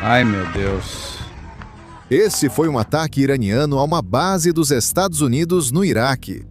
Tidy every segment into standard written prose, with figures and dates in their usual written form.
Ai, meu Deus. Esse foi um ataque iraniano a uma base dos Estados Unidos no Iraque.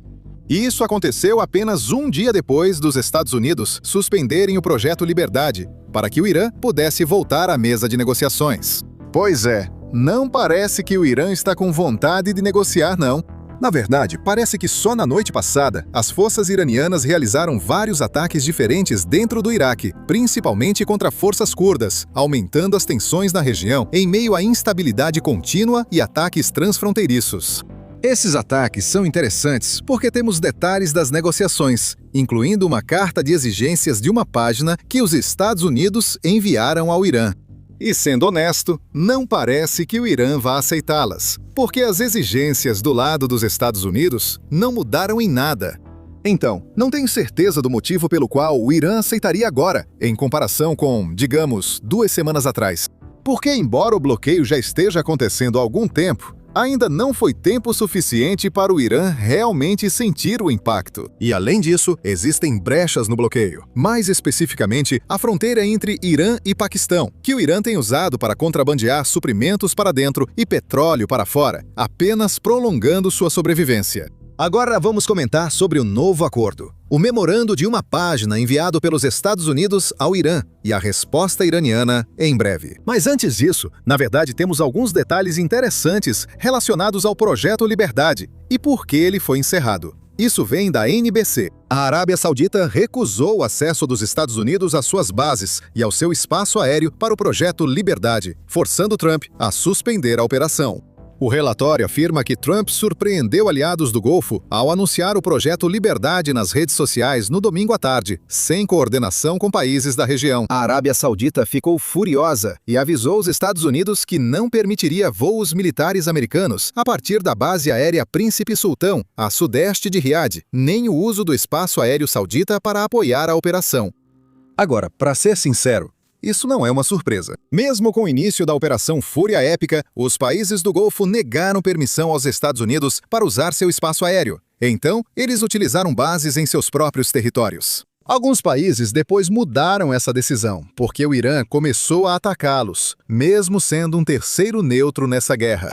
E isso aconteceu apenas um dia depois dos Estados Unidos suspenderem o Projeto Liberdade, para que o Irã pudesse voltar à mesa de negociações. Pois é, não parece que o Irã está com vontade de negociar, não. Na verdade, parece que só na noite passada, as forças iranianas realizaram vários ataques diferentes dentro do Iraque, principalmente contra forças curdas, aumentando as tensões na região em meio à instabilidade contínua e ataques transfronteiriços. Esses ataques são interessantes porque temos detalhes das negociações, incluindo uma carta de exigências de uma página que os Estados Unidos enviaram ao Irã. E sendo honesto, não parece que o Irã vá aceitá-las, porque as exigências do lado dos Estados Unidos não mudaram em nada. Então, não tenho certeza do motivo pelo qual o Irã aceitaria agora, em comparação com, digamos, 2 semanas atrás. Porque, embora o bloqueio já esteja acontecendo há algum tempo, ainda não foi tempo suficiente para o Irã realmente sentir o impacto. E além disso, existem brechas no bloqueio. Mais especificamente, a fronteira entre Irã e Paquistão, que o Irã tem usado para contrabandear suprimentos para dentro e petróleo para fora, apenas prolongando sua sobrevivência. Agora vamos comentar sobre o novo acordo. O memorando de uma página enviado pelos Estados Unidos ao Irã e a resposta iraniana em breve. Mas antes disso, na verdade temos alguns detalhes interessantes relacionados ao Projeto Liberdade e por que ele foi encerrado. Isso vem da NBC. A Arábia Saudita recusou o acesso dos Estados Unidos às suas bases e ao seu espaço aéreo para o Projeto Liberdade, forçando Trump a suspender a operação. O relatório afirma que Trump surpreendeu aliados do Golfo ao anunciar o Projeto Liberdade nas redes sociais no domingo à tarde, sem coordenação com países da região. A Arábia Saudita ficou furiosa e avisou os Estados Unidos que não permitiria voos militares americanos a partir da base aérea Príncipe Sultão, a sudeste de Riad, nem o uso do espaço aéreo saudita para apoiar a operação. Agora, para ser sincero, isso não é uma surpresa. Mesmo com o início da Operação Fúria Épica, os países do Golfo negaram permissão aos Estados Unidos para usar seu espaço aéreo. Então, eles utilizaram bases em seus próprios territórios. Alguns países depois mudaram essa decisão, porque o Irã começou a atacá-los, mesmo sendo um terceiro neutro nessa guerra.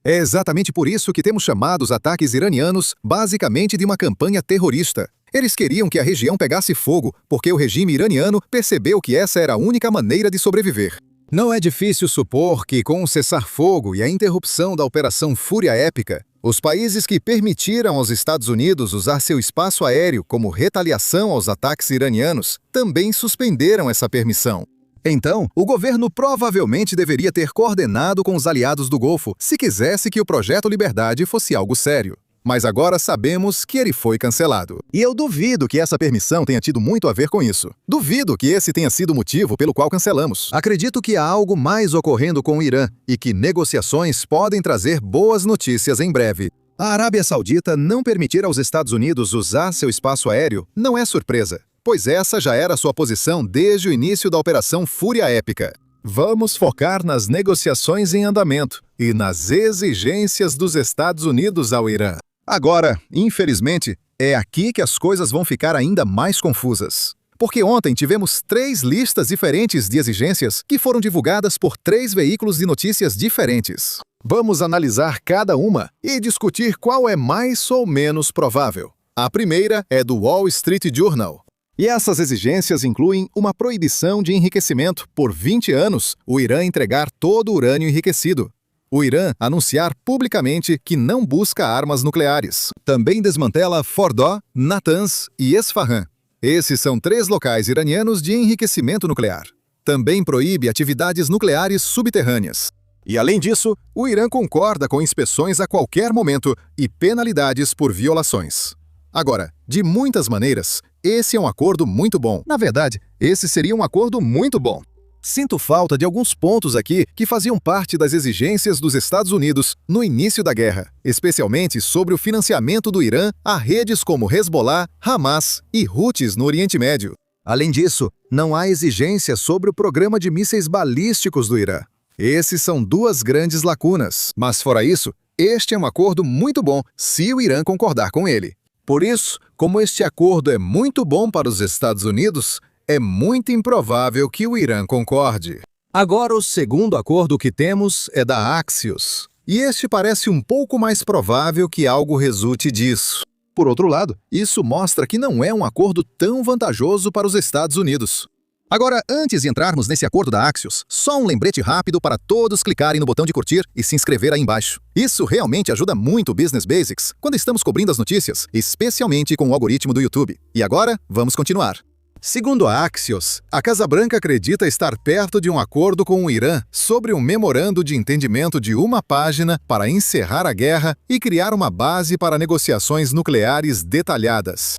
É exatamente por isso que temos chamado os ataques iranianos basicamente de uma campanha terrorista. Eles queriam que a região pegasse fogo, porque o regime iraniano percebeu que essa era a única maneira de sobreviver. Não é difícil supor que, com o cessar-fogo e a interrupção da Operação Fúria Épica, os países que permitiram aos Estados Unidos usar seu espaço aéreo como retaliação aos ataques iranianos também suspenderam essa permissão. Então, o governo provavelmente deveria ter coordenado com os aliados do Golfo se quisesse que o Projeto Liberdade fosse algo sério. Mas agora sabemos que ele foi cancelado. E eu duvido que essa permissão tenha tido muito a ver com isso. Duvido que esse tenha sido o motivo pelo qual cancelamos. Acredito que há algo mais ocorrendo com o Irã e que negociações podem trazer boas notícias em breve. A Arábia Saudita não permitir aos Estados Unidos usar seu espaço aéreo não é surpresa, pois essa já era sua posição desde o início da Operação Fúria Épica. Vamos focar nas negociações em andamento e nas exigências dos Estados Unidos ao Irã. Agora, infelizmente, é aqui que as coisas vão ficar ainda mais confusas. Porque ontem tivemos 3 listas diferentes de exigências que foram divulgadas por 3 veículos de notícias diferentes. Vamos analisar cada uma e discutir qual é mais ou menos provável. A primeira é do Wall Street Journal. E essas exigências incluem uma proibição de enriquecimento por 20 anos, o Irã entregar todo o urânio enriquecido. O Irã anunciar publicamente que não busca armas nucleares. Também desmantela Fordó, Natanz e Esfahan. Esses são 3 locais iranianos de enriquecimento nuclear. Também proíbe atividades nucleares subterrâneas. E além disso, o Irã concorda com inspeções a qualquer momento e penalidades por violações. Agora, de muitas maneiras, esse é um acordo muito bom. Na verdade, esse seria um acordo muito bom. Sinto falta de alguns pontos aqui que faziam parte das exigências dos Estados Unidos no início da guerra, especialmente sobre o financiamento do Irã a redes como Hezbollah, Hamas e Houthis no Oriente Médio. Além disso, não há exigências sobre o programa de mísseis balísticos do Irã. Esses são 2 grandes lacunas, mas fora isso, este é um acordo muito bom se o Irã concordar com ele. Por isso, como este acordo é muito bom para os Estados Unidos, é muito improvável que o Irã concorde. Agora, o segundo acordo que temos é da Axios. E este parece um pouco mais provável que algo resulte disso. Por outro lado, isso mostra que não é um acordo tão vantajoso para os Estados Unidos. Agora, antes de entrarmos nesse acordo da Axios, só um lembrete rápido para todos clicarem no botão de curtir e se inscrever aí embaixo. Isso realmente ajuda muito o Business Basics quando estamos cobrindo as notícias, especialmente com o algoritmo do YouTube. E agora, vamos continuar. Segundo a Axios, a Casa Branca acredita estar perto de um acordo com o Irã sobre um memorando de entendimento de uma página para encerrar a guerra e criar uma base para negociações nucleares detalhadas.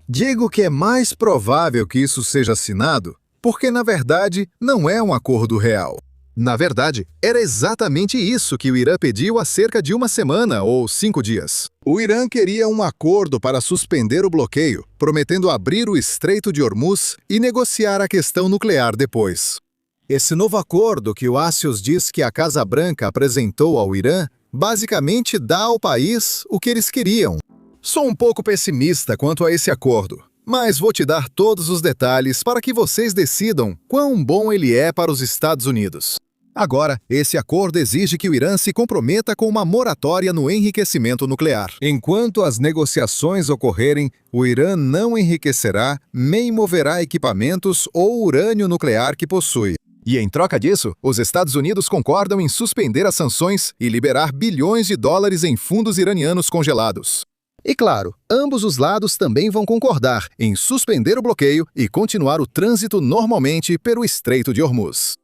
Digo que é mais provável que isso seja assinado porque, na verdade, não é um acordo real. Na verdade, era exatamente isso que o Irã pediu há cerca de uma semana ou 5 dias. O Irã queria um acordo para suspender o bloqueio, prometendo abrir o Estreito de Hormuz e negociar a questão nuclear depois. Esse novo acordo que o Axios diz que a Casa Branca apresentou ao Irã, basicamente dá ao país o que eles queriam. Sou um pouco pessimista quanto a esse acordo, mas vou te dar todos os detalhes para que vocês decidam quão bom ele é para os Estados Unidos. Agora, esse acordo exige que o Irã se comprometa com uma moratória no enriquecimento nuclear. Enquanto as negociações ocorrerem, o Irã não enriquecerá nem moverá equipamentos ou urânio nuclear que possui. E em troca disso, os Estados Unidos concordam em suspender as sanções e liberar bilhões de dólares em fundos iranianos congelados. E claro, ambos os lados também vão concordar em suspender o bloqueio e continuar o trânsito normalmente pelo Estreito de Hormuz.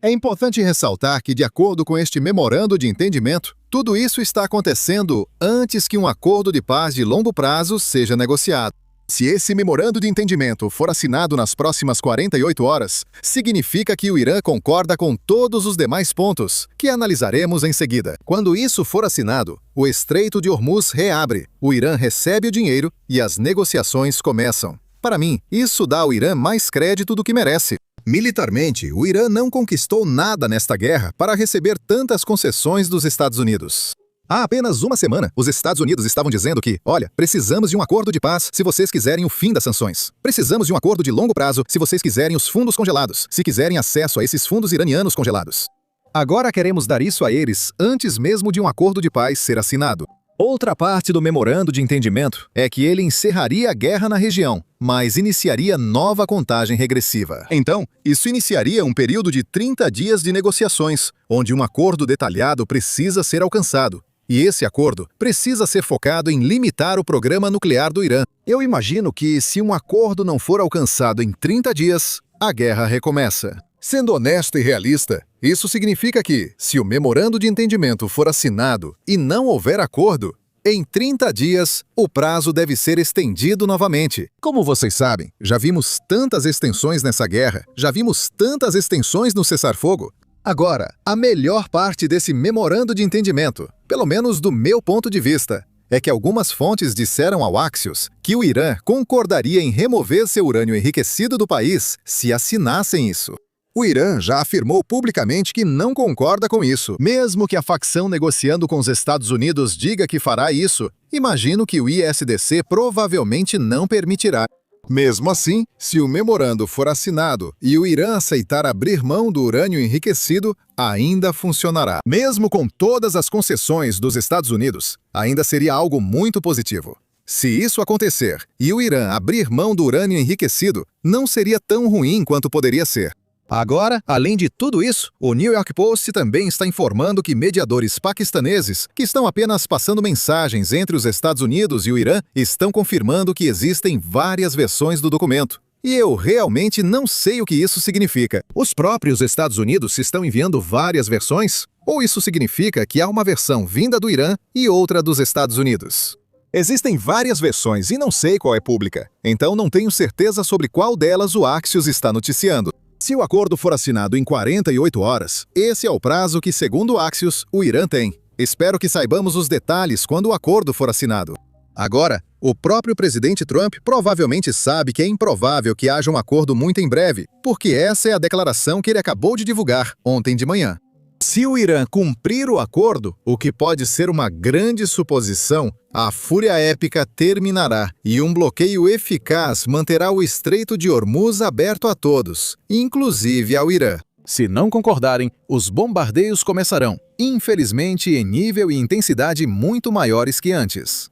É importante ressaltar que, de acordo com este memorando de entendimento, tudo isso está acontecendo antes que um acordo de paz de longo prazo seja negociado. Se esse memorando de entendimento for assinado nas próximas 48 horas, significa que o Irã concorda com todos os demais pontos, que analisaremos em seguida. Quando isso for assinado, o Estreito de Hormuz reabre, o Irã recebe o dinheiro e as negociações começam. Para mim, isso dá ao Irã mais crédito do que merece. Militarmente, o Irã não conquistou nada nesta guerra para receber tantas concessões dos Estados Unidos. Há apenas uma semana, os Estados Unidos estavam dizendo que, olha, precisamos de um acordo de paz se vocês quiserem o fim das sanções. Precisamos de um acordo de longo prazo se vocês quiserem os fundos congelados, se quiserem acesso a esses fundos iranianos congelados. Agora queremos dar isso a eles antes mesmo de um acordo de paz ser assinado. Outra parte do memorando de entendimento é que ele encerraria a guerra na região, mas iniciaria nova contagem regressiva. Então, isso iniciaria um período de 30 dias de negociações, onde um acordo detalhado precisa ser alcançado. E esse acordo precisa ser focado em limitar o programa nuclear do Irã. Eu imagino que, se um acordo não for alcançado em 30 dias, a guerra recomeça. Sendo honesto e realista, isso significa que, se o memorando de entendimento for assinado e não houver acordo, em 30 dias, o prazo deve ser estendido novamente. Como vocês sabem, já vimos tantas extensões nessa guerra, já vimos tantas extensões no cessar-fogo. Agora, a melhor parte desse memorando de entendimento, pelo menos do meu ponto de vista, é que algumas fontes disseram ao Axios que o Irã concordaria em remover seu urânio enriquecido do país se assinassem isso. O Irã já afirmou publicamente que não concorda com isso. Mesmo que a facção negociando com os Estados Unidos diga que fará isso, imagino que o ISDC provavelmente não permitirá. Mesmo assim, se o memorando for assinado e o Irã aceitar abrir mão do urânio enriquecido, ainda funcionará. Mesmo com todas as concessões dos Estados Unidos, ainda seria algo muito positivo. Se isso acontecer e o Irã abrir mão do urânio enriquecido, não seria tão ruim quanto poderia ser. Agora, além de tudo isso, o New York Post também está informando que mediadores paquistaneses, que estão apenas passando mensagens entre os Estados Unidos e o Irã, estão confirmando que existem várias versões do documento. E eu realmente não sei o que isso significa. Os próprios Estados Unidos estão enviando várias versões? Ou isso significa que há uma versão vinda do Irã e outra dos Estados Unidos? Existem várias versões e não sei qual é pública, então não tenho certeza sobre qual delas o Axios está noticiando. Se o acordo for assinado em 48 horas, esse é o prazo que, segundo o Axios, o Irã tem. Espero que saibamos os detalhes quando o acordo for assinado. Agora, o próprio presidente Trump provavelmente sabe que é improvável que haja um acordo muito em breve, porque essa é a declaração que ele acabou de divulgar ontem de manhã. Se o Irã cumprir o acordo, o que pode ser uma grande suposição, a fúria épica terminará e um bloqueio eficaz manterá o Estreito de Hormuz aberto a todos, inclusive ao Irã. Se não concordarem, os bombardeios começarão, infelizmente em nível e intensidade muito maiores que antes.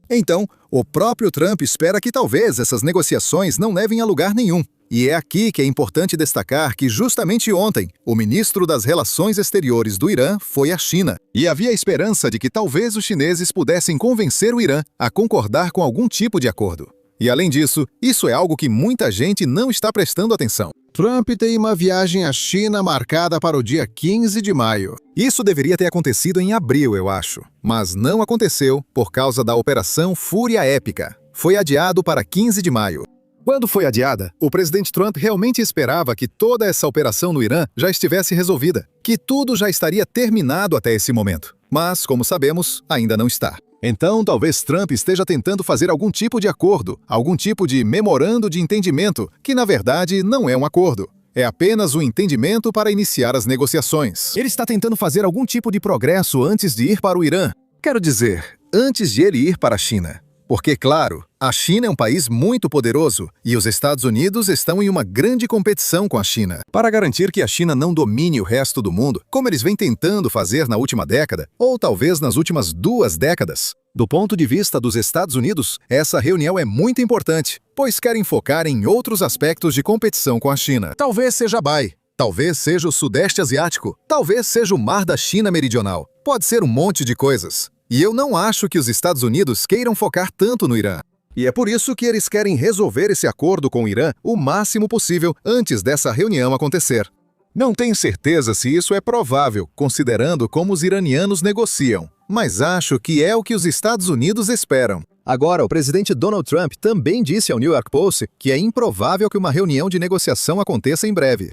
Então, o próprio Trump espera que talvez essas negociações não levem a lugar nenhum. E é aqui que é importante destacar que justamente ontem, o ministro das Relações Exteriores do Irã foi à China. E havia esperança de que talvez os chineses pudessem convencer o Irã a concordar com algum tipo de acordo. E além disso, isso é algo que muita gente não está prestando atenção. Trump tem uma viagem à China marcada para o dia 15 de maio. Isso deveria ter acontecido em abril, eu acho. Mas não aconteceu por causa da Operação Fúria Épica. Foi adiado para 15 de maio. Quando foi adiada, o presidente Trump realmente esperava que toda essa operação no Irã já estivesse resolvida, que tudo já estaria terminado até esse momento. Mas, como sabemos, ainda não está. Então, talvez Trump esteja tentando fazer algum tipo de acordo, algum tipo de memorando de entendimento, que na verdade não é um acordo. É apenas um entendimento para iniciar as negociações. Ele está tentando fazer algum tipo de progresso antes de ir para o Irã. Quero dizer, antes de ele ir para a China. Porque, claro, a China é um país muito poderoso e os Estados Unidos estão em uma grande competição com a China. Para garantir que a China não domine o resto do mundo, como eles vêm tentando fazer na última década, ou talvez nas últimas 2 décadas. Do ponto de vista dos Estados Unidos, essa reunião é muito importante, pois querem focar em outros aspectos de competição com a China. Talvez seja a BAE, talvez seja o Sudeste Asiático, talvez seja o Mar da China Meridional. Pode ser um monte de coisas. E eu não acho que os Estados Unidos queiram focar tanto no Irã. E é por isso que eles querem resolver esse acordo com o Irã o máximo possível antes dessa reunião acontecer. Não tenho certeza se isso é provável, considerando como os iranianos negociam, mas acho que é o que os Estados Unidos esperam. Agora, o presidente Donald Trump também disse ao New York Post que é improvável que uma reunião de negociação aconteça em breve.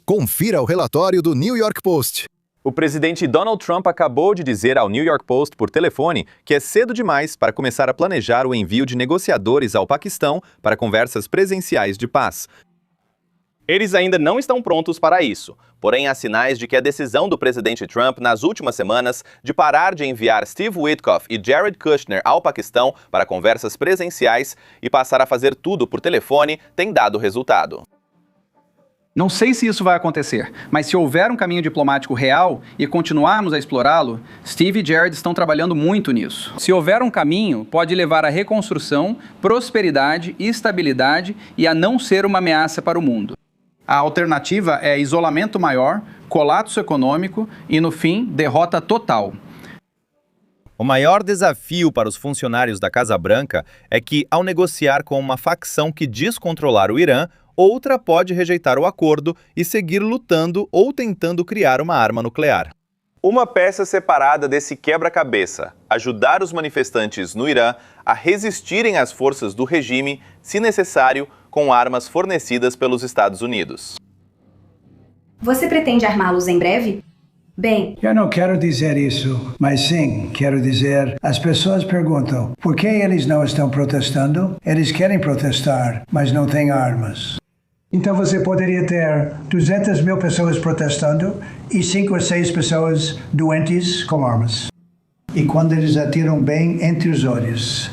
Confira o relatório do New York Post. O presidente Donald Trump acabou de dizer ao New York Post por telefone que é cedo demais para começar a planejar o envio de negociadores ao Paquistão para conversas presenciais de paz. Eles ainda não estão prontos para isso, porém há sinais de que a decisão do presidente Trump nas últimas semanas de parar de enviar Steve Witkoff e Jared Kushner ao Paquistão para conversas presenciais e passar a fazer tudo por telefone tem dado resultado. Não sei se isso vai acontecer, mas se houver um caminho diplomático real e continuarmos a explorá-lo, Steve e Jared estão trabalhando muito nisso. Se houver um caminho, pode levar à reconstrução, prosperidade, estabilidade e a não ser uma ameaça para o mundo. A alternativa é isolamento maior, colapso econômico e, no fim, derrota total. O maior desafio para os funcionários da Casa Branca é que, ao negociar com uma facção que diz controlar o Irã, outra pode rejeitar o acordo e seguir lutando ou tentando criar uma arma nuclear. Uma peça separada desse quebra-cabeça: ajudar os manifestantes no Irã a resistirem às forças do regime, se necessário, com armas fornecidas pelos Estados Unidos. Você pretende armá-los em breve? Bem, eu não quero dizer isso, mas sim, quero dizer, as pessoas perguntam, por que eles não estão protestando? Eles querem protestar, mas não têm armas. Então você poderia ter 200 mil pessoas protestando e 5 ou 6 pessoas doentes com armas. E quando eles atiram bem entre os olhos.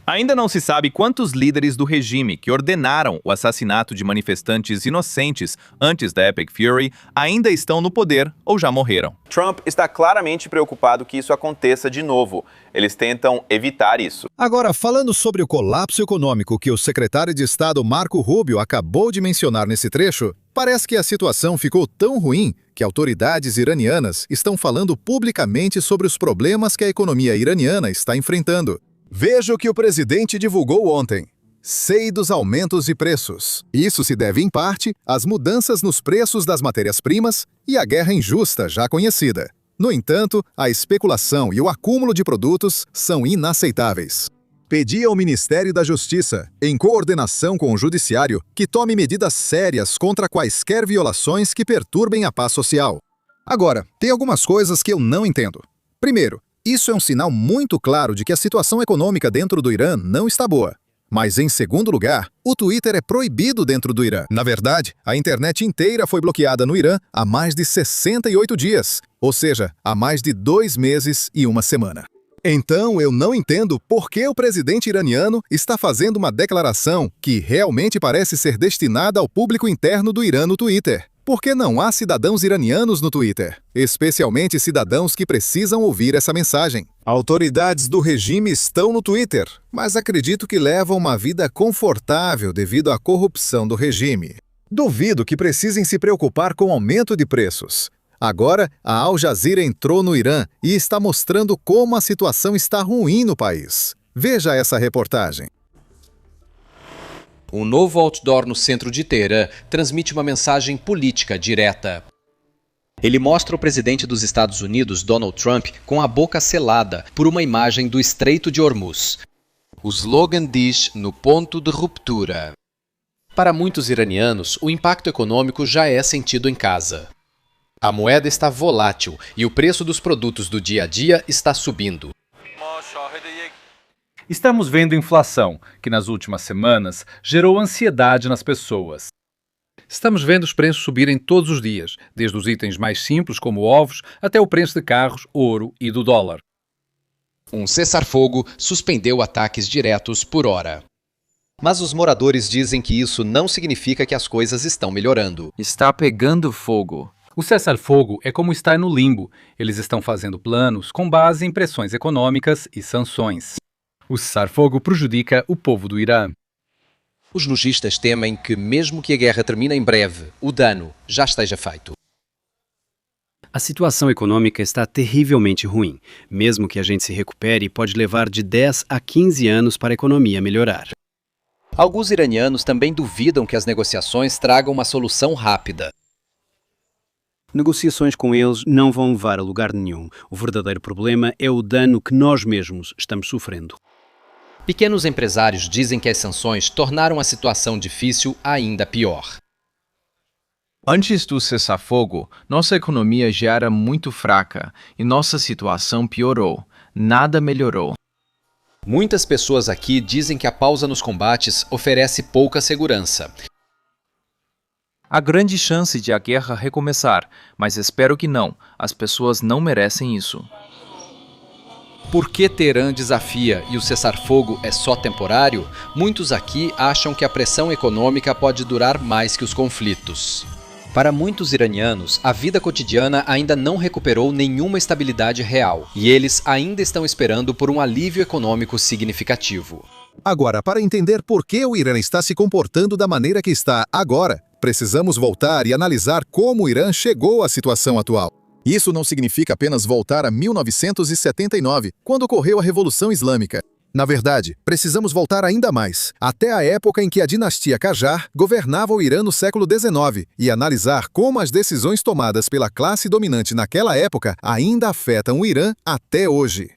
Ainda não se sabe quantos líderes do regime que ordenaram o assassinato de manifestantes inocentes antes da Epic Fury ainda estão no poder ou já morreram. Trump está claramente preocupado que isso aconteça de novo. Eles tentam evitar isso. Agora, falando sobre o colapso econômico que o secretário de Estado Marco Rubio acabou de mencionar nesse trecho, parece que a situação ficou tão ruim que autoridades iranianas estão falando publicamente sobre os problemas que a economia iraniana está enfrentando. Veja o que o presidente divulgou ontem. Sei dos aumentos de preços. Isso se deve, em parte, às mudanças nos preços das matérias-primas e à guerra injusta já conhecida. No entanto, a especulação e o acúmulo de produtos são inaceitáveis. Pedi ao Ministério da Justiça, em coordenação com o Judiciário, que tome medidas sérias contra quaisquer violações que perturbem a paz social. Agora, tem algumas coisas que eu não entendo. Primeiro, isso é um sinal muito claro de que a situação econômica dentro do Irã não está boa. Mas, em segundo lugar, o Twitter é proibido dentro do Irã. Na verdade, a internet inteira foi bloqueada no Irã há mais de 68 dias, ou seja, há mais de 2 meses e 1 semana. Então, eu não entendo por que o presidente iraniano está fazendo uma declaração que realmente parece ser destinada ao público interno do Irã no Twitter. Porque não há cidadãos iranianos no Twitter, especialmente cidadãos que precisam ouvir essa mensagem. Autoridades do regime estão no Twitter, mas acredito que levam uma vida confortável devido à corrupção do regime. Duvido que precisem se preocupar com o aumento de preços. Agora, a Al Jazeera entrou no Irã e está mostrando como a situação está ruim no país. Veja essa reportagem. Um novo outdoor no centro de Teherã transmite uma mensagem política direta. Ele mostra o presidente dos Estados Unidos, Donald Trump, com a boca selada por uma imagem do Estreito de Hormuz. O slogan diz: no ponto de ruptura. Para muitos iranianos, o impacto econômico já é sentido em casa. A moeda está volátil e o preço dos produtos do dia a dia está subindo. Estamos vendo inflação, que nas últimas semanas gerou ansiedade nas pessoas. Estamos vendo os preços subirem todos os dias, desde os itens mais simples, como ovos, até o preço de carros, ouro e do dólar. Um cessar-fogo suspendeu ataques diretos por hora. Mas os moradores dizem que isso não significa que as coisas estão melhorando. Está pegando fogo. O cessar-fogo é como estar no limbo. Eles estão fazendo planos com base em pressões econômicas e sanções. O cessar-fogo prejudica o povo do Irã. Os lojistas temem que, mesmo que a guerra termine em breve, o dano já esteja feito. A situação econômica está terrivelmente ruim. Mesmo que a gente se recupere, pode levar de 10 a 15 anos para a economia melhorar. Alguns iranianos também duvidam que as negociações tragam uma solução rápida. Negociações com eles não vão levar a lugar nenhum. O verdadeiro problema é o dano que nós mesmos estamos sofrendo. Pequenos empresários dizem que as sanções tornaram a situação difícil ainda pior. Antes do cessar-fogo, nossa economia já era muito fraca e nossa situação piorou. Nada melhorou. Muitas pessoas aqui dizem que a pausa nos combates oferece pouca segurança. Há grande chance de a guerra recomeçar, mas espero que não. As pessoas não merecem isso. Por que Teherã desafia e o cessar-fogo é só temporário? Muitos aqui acham que a pressão econômica pode durar mais que os conflitos. Para muitos iranianos, a vida cotidiana ainda não recuperou nenhuma estabilidade real, e eles ainda estão esperando por um alívio econômico significativo. Agora, para entender por que o Irã está se comportando da maneira que está agora, precisamos voltar e analisar como o Irã chegou à situação atual. Isso não significa apenas voltar a 1979, quando ocorreu a Revolução Islâmica. Na verdade, precisamos voltar ainda mais, até a época em que a dinastia Qajar governava o Irã no século XIX, e analisar como as decisões tomadas pela classe dominante naquela época ainda afetam o Irã até hoje.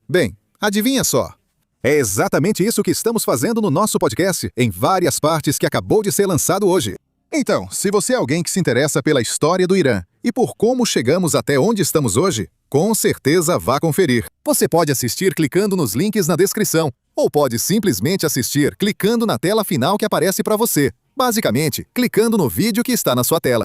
Bem, adivinha só? É exatamente isso que estamos fazendo no nosso podcast, em várias partes que acabou de ser lançado hoje. Então, se você é alguém que se interessa pela história do Irã e por como chegamos até onde estamos hoje, com certeza vá conferir. Você pode assistir clicando nos links na descrição, ou pode simplesmente assistir clicando na tela final que aparece para você, basicamente, clicando no vídeo que está na sua tela.